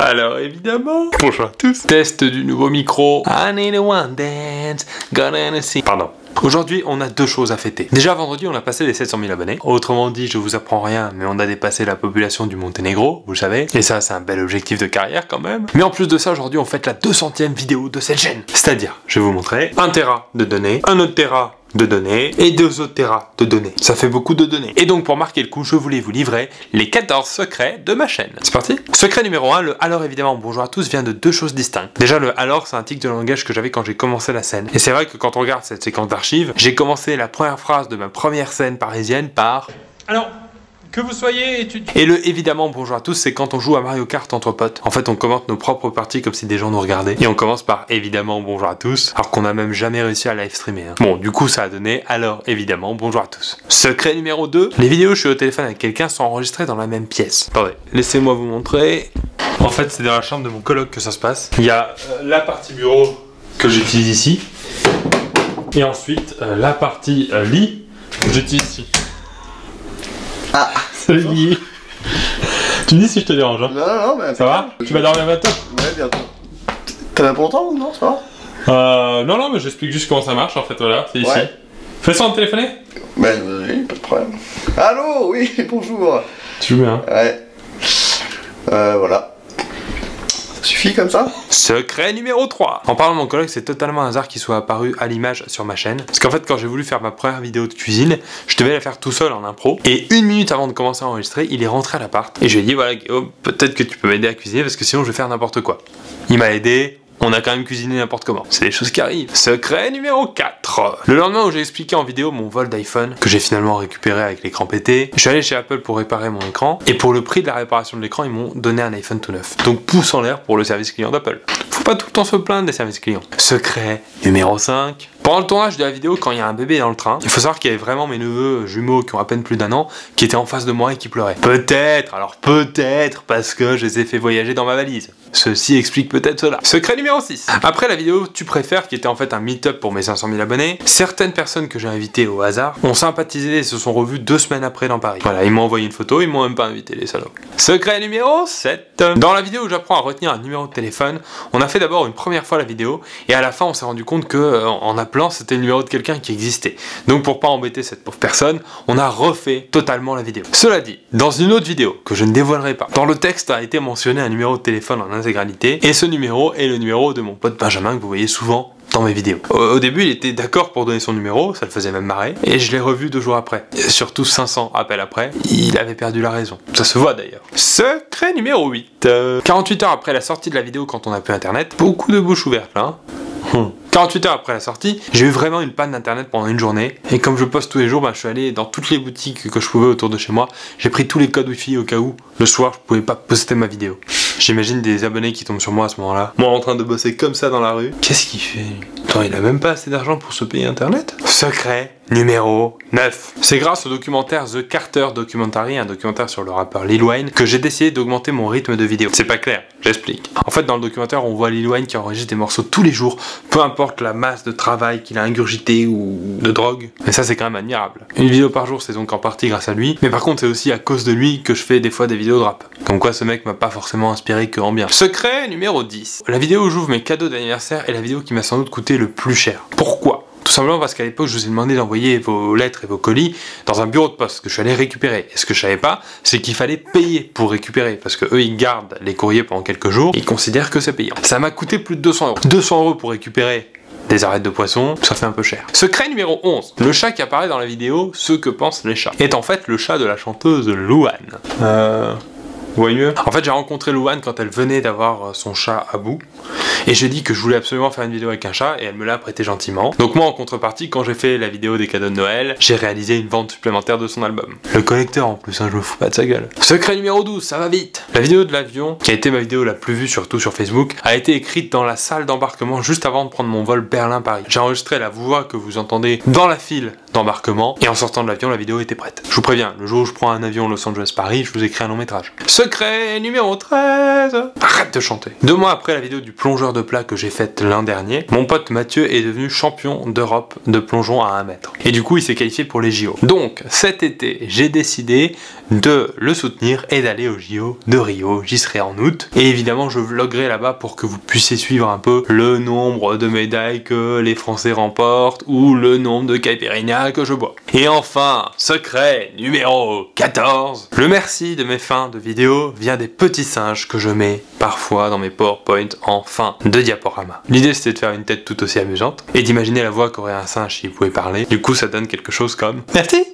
Alors évidemment, bonjour à tous. Test du nouveau micro. I need a one dance, gonna see. Pardon. Aujourd'hui, on a deux choses à fêter. Déjà, vendredi, on a passé les 700 000 abonnés. Autrement dit, je vous apprends rien, mais on a dépassé la population du Monténégro, vous le savez. Et ça, c'est un bel objectif de carrière quand même. Mais en plus de ça, aujourd'hui, on fête la 200e vidéo de cette chaîne. C'est-à-dire, je vais vous montrer 1 Tera de données, 1 autre Tera de données et 2 autres Tera de données. Ça fait beaucoup de données. Et donc, pour marquer le coup, je voulais vous livrer les 14 secrets de ma chaîne. C'est parti. Secret numéro 1, le alors évidemment bonjour à tous vient de deux choses distinctes. Déjà, le alors, c'est un tic de langage que j'avais quand j'ai commencé la scène. Et c'est vrai que quand on regarde cette séquence d'archives, j'ai commencé la première phrase de ma première scène parisienne par alors, que vous soyez étudiant. Et le évidemment bonjour à tous, c'est quand on joue à Mario Kart entre potes. En fait, on commente nos propres parties comme si des gens nous regardaient. Et on commence par évidemment bonjour à tous, alors qu'on n'a même jamais réussi à live streamer. Bon, du coup, ça a donné alors évidemment bonjour à tous. Secret numéro 2, les vidéos où je suis au téléphone avec quelqu'un sont enregistrées dans la même pièce. Attendez, laissez-moi vous montrer. En fait, c'est dans la chambre de mon coloc que ça se passe. Il y a la partie bureau que j'utilise ici. Et ensuite, la partie lit que j'utilise ici. Ah, salut Guy. Tu me dis si je te dérange hein? Non, mais... Ça va? Tu vas dormir bientôt? Ouais, bientôt. T'en as pour longtemps ou non? Ça va? Non, mais j'explique juste comment ça marche en fait, voilà, c'est ici. Ouais. Fais ça en téléphoner? Ben oui, pas de problème. Allô, oui, bonjour. Tu joues bien? Ouais. Voilà. Ça suffit comme ça? Secret numéro 3. En parlant de mon collègue, c'est totalement un hasard qu'il soit apparu à l'image sur ma chaîne. Parce qu'en fait, quand j'ai voulu faire ma première vidéo de cuisine, je devais la faire tout seul en impro. Et 1 minute avant de commencer à enregistrer, il est rentré à l'appart. Et je lui ai dit, voilà Guillaume, peut-être que tu peux m'aider à cuisiner parce que sinon je vais faire n'importe quoi. Il m'a aidé. On a quand même cuisiné n'importe comment. C'est des choses qui arrivent. Secret numéro 4. Le lendemain où j'ai expliqué en vidéo mon vol d'iPhone, que j'ai finalement récupéré avec l'écran pété, je suis allé chez Apple pour réparer mon écran, et pour le prix de la réparation de l'écran, ils m'ont donné un iPhone tout neuf. Donc pouce en l'air pour le service client d'Apple. Faut pas tout le temps se plaindre des services clients. Secret numéro 5. Pendant le tournage de la vidéo, quand il y a un bébé dans le train, il faut savoir qu'il y avait vraiment mes neveux jumeaux qui ont à peine plus d'1 an, qui étaient en face de moi et qui pleuraient. Peut-être parce que je les ai fait voyager dans ma valise. Ceci explique peut-être cela. Secret numéro 6. Après la vidéo Tu préfères, qui était en fait un meet-up pour mes 500 000 abonnés, certaines personnes que j'ai invitées au hasard ont sympathisé et se sont revues 2 semaines après dans Paris. Voilà, ils m'ont envoyé une photo, ils m'ont même pas invité les salauds. Secret numéro 7. Dans la vidéo où j'apprends à retenir un numéro de téléphone, on a fait d'abord une première fois la vidéo, et à la fin on s'est rendu compte que en appelant c'était le numéro de quelqu'un qui existait. Donc pour pas embêter cette pauvre personne, on a refait totalement la vidéo. Cela dit, dans une autre vidéo, que je ne dévoilerai pas, dans le texte a été mentionné un numéro de téléphone en intégralité, et ce numéro est le numéro de mon pote Benjamin que vous voyez souvent dans mes vidéos. Au début, il était d'accord pour donner son numéro, ça le faisait même marrer, et je l'ai revu 2 jours après. Et surtout 500 appels après, il avait perdu la raison. Ça se voit d'ailleurs. Secret numéro 8. 48 heures après la sortie de la vidéo quand on a plus internet, beaucoup de bouches ouvertes là. 48 heures après la sortie, j'ai eu vraiment une panne d'internet pendant une journée, et comme je poste tous les jours, je suis allé dans toutes les boutiques que je pouvais autour de chez moi, j'ai pris tous les codes wifi au cas où, le soir je pouvais pas poster ma vidéo. J'imagine des abonnés qui tombent sur moi à ce moment-là, moi en train de bosser comme ça dans la rue. Qu'est-ce qu'il fait? Attends, il a même pas assez d'argent pour se payer internet? Secret numéro 9. C'est grâce au documentaire The Carter Documentary, un documentaire sur le rappeur Lil Wayne, que j'ai décidé d'augmenter mon rythme de vidéo. C'est pas clair, j'explique. En fait, dans le documentaire, on voit Lil Wayne qui enregistre des morceaux tous les jours, peu importe la masse de travail qu'il a ingurgité ou de drogue. Et ça, c'est quand même admirable. Une vidéo par jour, c'est donc en partie grâce à lui, mais par contre, c'est aussi à cause de lui que je fais des fois des vidéos de rap. Comme quoi, ce mec m'a pas forcément inspiré que en bien. Secret numéro 10. La vidéo où j'ouvre mes cadeaux d'anniversaire est la vidéo qui m'a sans doute coûté le plus cher. Pourquoi ? Tout simplement parce qu'à l'époque, je vous ai demandé d'envoyer vos lettres et vos colis dans un bureau de poste que je suis allé récupérer. Et ce que je savais pas, c'est qu'il fallait payer pour récupérer, parce que eux, ils gardent les courriers pendant quelques jours, et ils considèrent que c'est payant. Ça m'a coûté plus de 200 €. 200 € pour récupérer des arêtes de poisson, ça fait un peu cher. Secret numéro 11. Le chat qui apparaît dans la vidéo, ce que pensent les chats, est en fait le chat de la chanteuse Louane. Vous voyez mieux? En fait, j'ai rencontré Louane quand elle venait d'avoir son chat à bout, et j'ai dit que je voulais absolument faire une vidéo avec un chat, et elle me l'a prêté gentiment. Donc moi, en contrepartie, quand j'ai fait la vidéo des cadeaux de Noël, j'ai réalisé une vente supplémentaire de son album. Le collecteur en plus, hein, je me fous pas de sa gueule. Secret numéro 12, ça va vite. La vidéo de l'avion, qui a été ma vidéo la plus vue surtout sur Facebook, a été écrite dans la salle d'embarquement juste avant de prendre mon vol Berlin-Paris. J'ai enregistré la voix que vous entendez dans la file d'embarquement, et en sortant de l'avion, la vidéo était prête. Je vous préviens, le jour où je prends un avion Los Angeles-Paris, je vous écris un long métrage. Secret numéro 13. arrête de chanter. 2 mois après la vidéo du plongeur de plat que j'ai faite l'an dernier, mon pote Mathieu est devenu champion d'Europe de plongeon à 1 mètre. Et du coup, il s'est qualifié pour les JO. Donc, cet été, j'ai décidé de le soutenir et d'aller aux JO de Rio. J'y serai en août. Et évidemment, je vloggerai là-bas pour que vous puissiez suivre un peu le nombre de médailles que les Français remportent ou le nombre de caipirinha que je bois. Et enfin, secret numéro 14. Le merci de mes fins de vidéo vient des petits singes que je mets parfois dans mes PowerPoint en fin de diaporama. L'idée c'était de faire une tête tout aussi amusante et d'imaginer la voix qu'aurait un singe s'il pouvait parler. Du coup ça donne quelque chose comme merci.